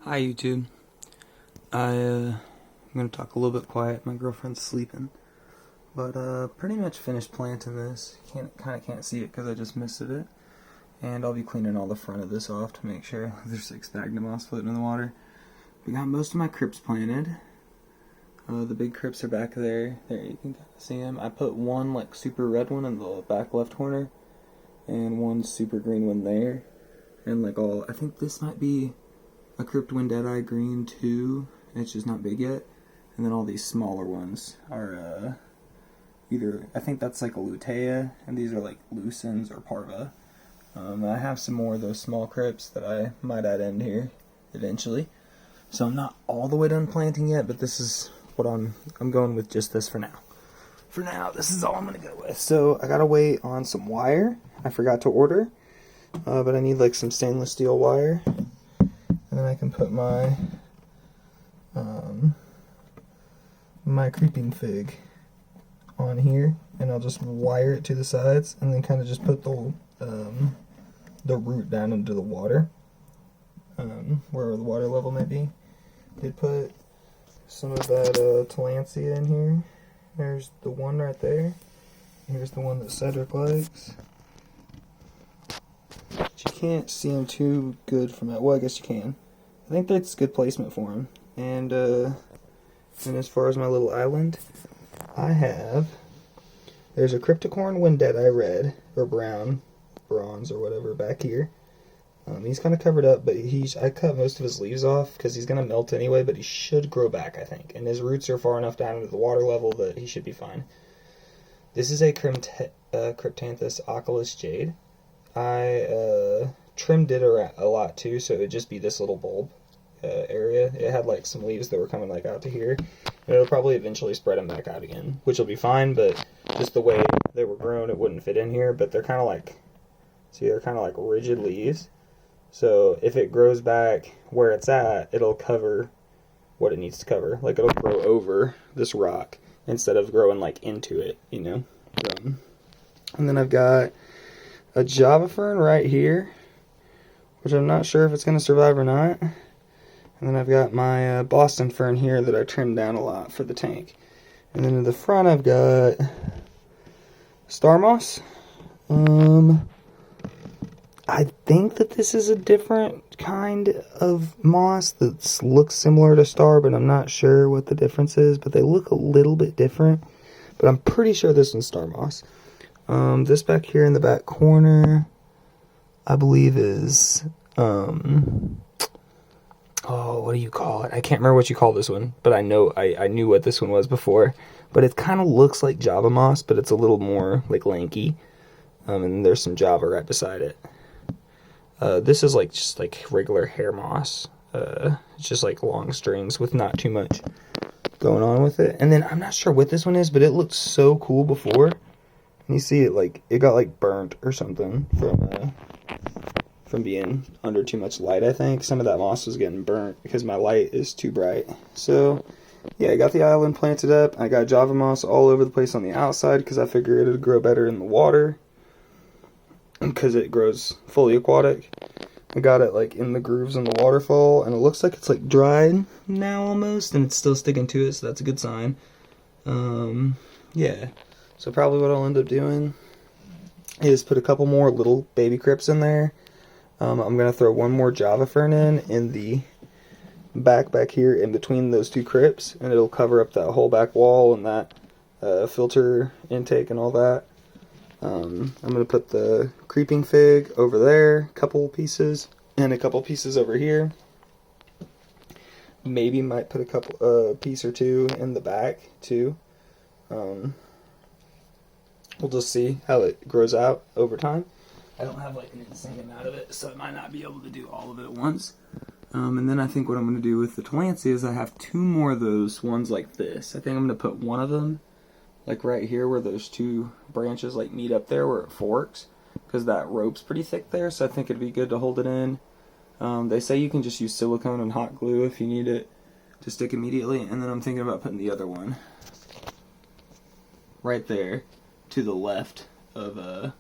Hi YouTube. I'm gonna talk a little bit quiet. My girlfriend's sleeping, but pretty much finished planting this. Can't see it because I just misted it, and I'll be cleaning all the front of this off to make sure there's like sphagnum moss floating in the water. We got most of my crypts planted. The big crypts are back there. There you can kind of see them. I put one like super red one in the back left corner, and one super green one there, and like all. I think this might be a Cryptwind Deadeye green too, and it's just not big yet. And then all these smaller ones are either, I think that's like a Lutea, and these are like Lucens or Parva. I have some more of those small crypts that I might add in here eventually. So I'm not all the way done planting yet, but this is what I'm going with, just this for now. For now, this is all I'm gonna go with. So I gotta wait on some wire. I forgot to order, but I need like some stainless steel wire. And then I can put my my creeping fig on here, and I'll just wire it to the sides, and then kind of just put the root down into the water, where the water level may be. Did put some of that Tillandsia in here. There's the one right there. Here's the one that Cedric likes. But you can't see them too good from that. Well, I guess you can. I think that's good placement for him. And as far as my little island, there's a Crypticorn Wind Deadeye red, or brown, bronze, or whatever back here. He's kind of covered up, but I cut most of his leaves off because he's going to melt anyway, but he should grow back, I think. And his roots are far enough down into the water level that he should be fine. This is a Kryptanthus Oculus Jade. I trimmed it a lot too, so it would just be this little bulb area. It had like some leaves that were coming like out to here, and it'll probably eventually spread them back out again, which will be fine, but just the way they were grown, it wouldn't fit in here. But they're kind of like, see, they're kind of like rigid leaves, so if it grows back where it's at, it'll cover what it needs to cover. Like, it'll grow over this rock instead of growing like into it, you know. And then I've got a Java Fern right here, which I'm not sure if it's going to survive or not. And then I've got my Boston Fern here that I trimmed down a lot for the tank. And then in the front I've got Star Moss. I think that this is a different kind of moss that looks similar to Star, but I'm not sure what the difference is. But they look a little bit different. But I'm pretty sure this one's Star Moss. This back here in the back corner, I believe is, what do you call it? I can't remember what you call this one, but I know I knew what this one was before. But it kind of looks like Java moss, but it's a little more like lanky. And there's some Java right beside it. This is like just like regular hair moss. It's just like long strings with not too much going on with it. And then I'm not sure what this one is, but it looked so cool before. And you see it like it got like burnt or something from being under too much light. I think some of that moss was getting burnt because my light is too bright. So yeah, I got the island planted up. I got Java moss all over the place on the outside because I figured it would grow better in the water because it grows fully aquatic. I got it like in the grooves in the waterfall, and it looks like it's like dried now almost, and it's still sticking to it, so that's a good sign. Yeah, so probably what I'll end up doing is put a couple more little baby crypts in there. I'm going to throw one more Java Fern in the back here in between those two crypts, and it'll cover up that whole back wall and that filter intake and all that. I'm going to put the creeping fig over there, a couple pieces, and a couple pieces over here. Maybe might put a piece or two in the back too. We'll just see how it grows out over time. I don't have like an insane amount of it, so I might not be able to do all of it at once. And then I think what I'm going to do with the Tillandsia is I have two more of those ones like this. I think I'm going to put one of them like right here where those two branches like meet up there where it forks, because that rope's pretty thick there, so I think it'd be good to hold it in. They say you can just use silicone and hot glue if you need it to stick immediately. And then I'm thinking about putting the other one right there to the left of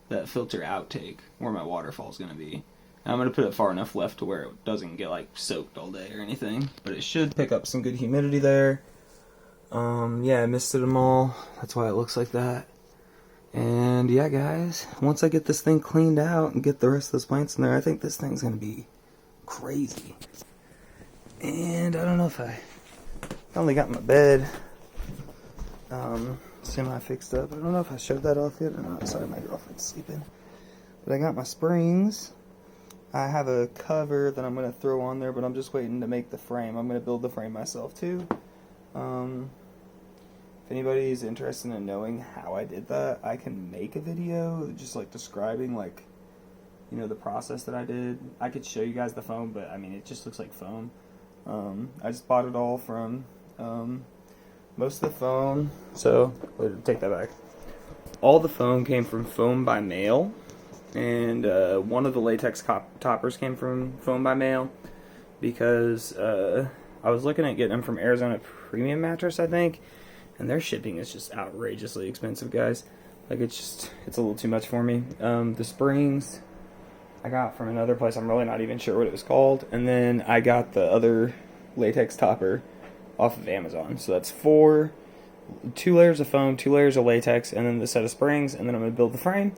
that filter outtake where my waterfall's going to be. I'm going to put it far enough left to where it doesn't get like soaked all day or anything. But it should pick up some good humidity there. Yeah, I misted them all. That's why it looks like that. And yeah, guys, once I get this thing cleaned out and get the rest of those plants in there, I think this thing's going to be crazy. And I don't know if I only got my bed semi-fixed up. I don't know if I showed that off yet or not. Sorry, my girlfriend's sleeping. But I got my springs. I have a cover that I'm going to throw on there, but I'm just waiting to make the frame. I'm going to build the frame myself too. If anybody's interested in knowing how I did that, I can make a video just like describing like, you know, the process that I did. I could show you guys the foam, but I mean it just looks like foam. I just bought it all from most of the foam. So take that back. All the foam came from Foam by Mail, and one of the latex toppers came from Foam by Mail because I was looking at getting them from Arizona Premium Mattress, I think, and their shipping is just outrageously expensive, guys. Like it's a little too much for me. The springs I got from another place. I'm really not even sure what it was called. And then I got the other latex topper off of Amazon. So that's 2 layers of foam, 2 layers of latex, and then the set of springs, and then I'm going to build the frame.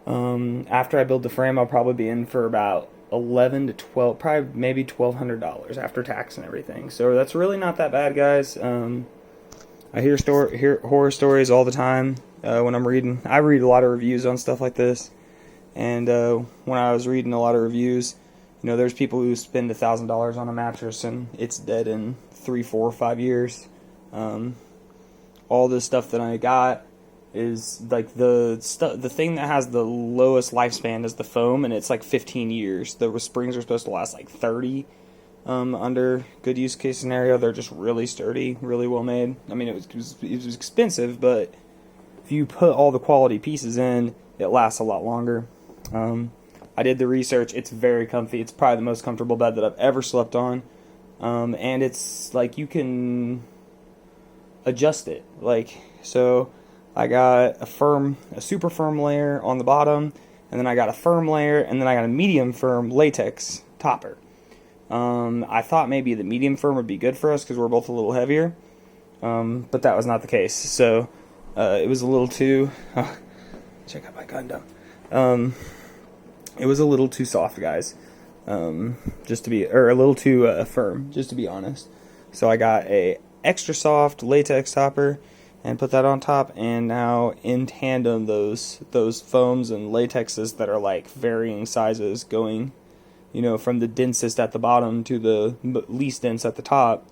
After I build the frame, I'll probably be in for about 11 to 12, probably maybe $1,200 after tax and everything. So that's really not that bad, guys. I hear horror stories all the time when I'm reading. I read a lot of reviews on stuff like this. And when I was reading a lot of reviews, you know, there's people who spend $1,000 on a mattress and it's dead in 3, 4, 5 years. All this stuff that I got is like the thing that has the lowest lifespan is the foam, and it's like 15 years. The springs are supposed to last like 30. Under good use case scenario, they're just really sturdy, really well made. I mean, it was expensive, but if you put all the quality pieces in, it lasts a lot longer. I did the research. It's very comfy. It's probably the most comfortable bed that I've ever slept on. And it's like you can adjust it. Like, so I got a super firm layer on the bottom, and then I got a firm layer, and then I got a medium firm latex topper. I thought maybe the medium firm would be good for us because we're both a little heavier. But that was not the case. So it was a little too... check out my Gundam. It was a little too soft, guys. Just to be, or a little too firm, just to be honest. So I got a extra soft latex topper and put that on top, and now in tandem those foams and latexes that are like varying sizes, going, you know, from the densest at the bottom to the least dense at the top.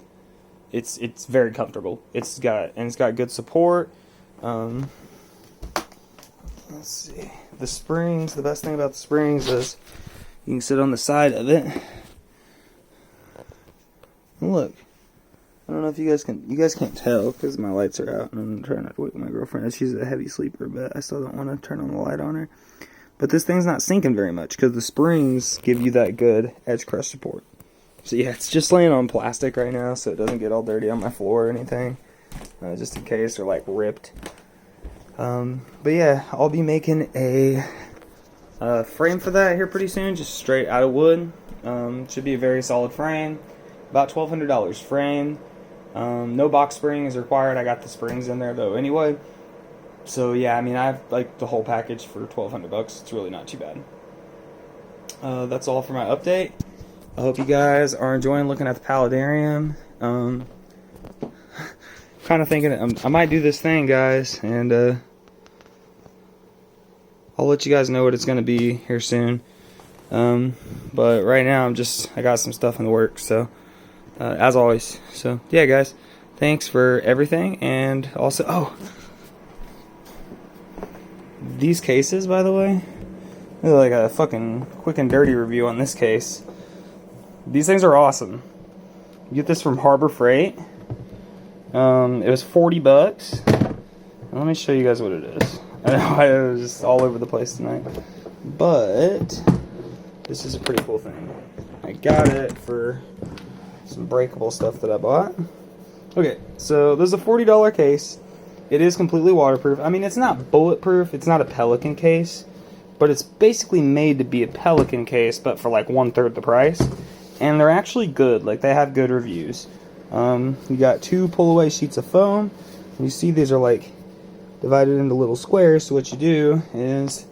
It's very comfortable. It's got good support. Let's see. The springs, the best thing about the springs is you can sit on the side of it. And look. I don't know if you guys can't tell because my lights are out and I'm trying not to wake my girlfriend. She's a heavy sleeper, but I still don't want to turn on the light on her. But this thing's not sinking very much because the springs give you that good edge crush support. So yeah, it's just laying on plastic right now so it doesn't get all dirty on my floor or anything. Just in case they're like ripped. But yeah, I'll be making a frame for that here pretty soon, just straight out of wood. Should be a very solid frame. About $1,200 frame. No box spring is required. I got the springs in there though anyway. So yeah, I mean, I have like the whole package for $1,200. It's really not too bad. That's all for my update. I hope you guys are enjoying looking at the paludarium. Kind of thinking I might do this thing, guys, and I'll let you guys know what it's going to be here soon. But right now I got some stuff in the works, so as always. So yeah, guys, thanks for everything. And also, these cases, by the way, like a fucking quick and dirty review on this case. These things are awesome. You get this from Harbor Freight. It was $40. Let me show you guys what it is. I know I was just all over the place tonight, but this is a pretty cool thing. I got it for some breakable stuff that I bought. Okay, so there's a $40 case. It is completely waterproof. I mean, it's not bulletproof. It's not a Pelican case, but it's basically made to be a Pelican case, but for like 1/3 the price. And they're actually good. Like, they have good reviews. You got 2 pull-away sheets of foam. And you see these are like divided into little squares. So what you do is,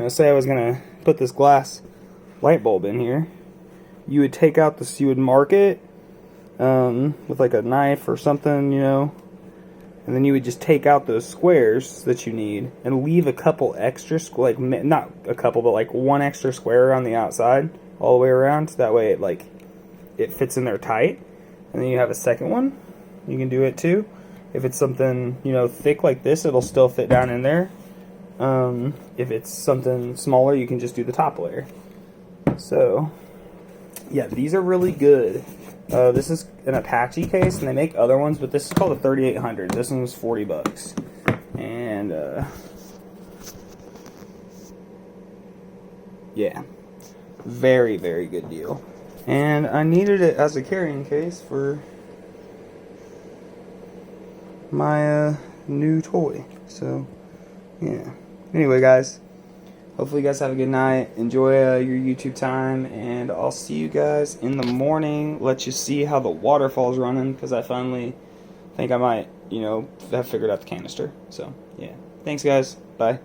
say I was gonna put this glass light bulb in here. You would take out this. You would mark it with like a knife or something, and then you would just take out those squares that you need and leave a couple extra, like not a couple, but like 1 extra square on the outside, all the way around. So that way it fits in there tight. And then you have a second one. You can do it too. If it's something thick like this, it'll still fit down in there. If it's something smaller, you can just do the top layer. So yeah, these are really good. This is an Apache case, and they make other ones, but this is called a 3800. This one was $40, and yeah, very, very good deal. And I needed it as a carrying case for my new toy. So yeah. Anyway, guys. Hopefully you guys have a good night. Enjoy your YouTube time, and I'll see you guys in the morning. Let you see how the waterfall's running, because I finally think I might, have figured out the canister. So, yeah. Thanks, guys. Bye.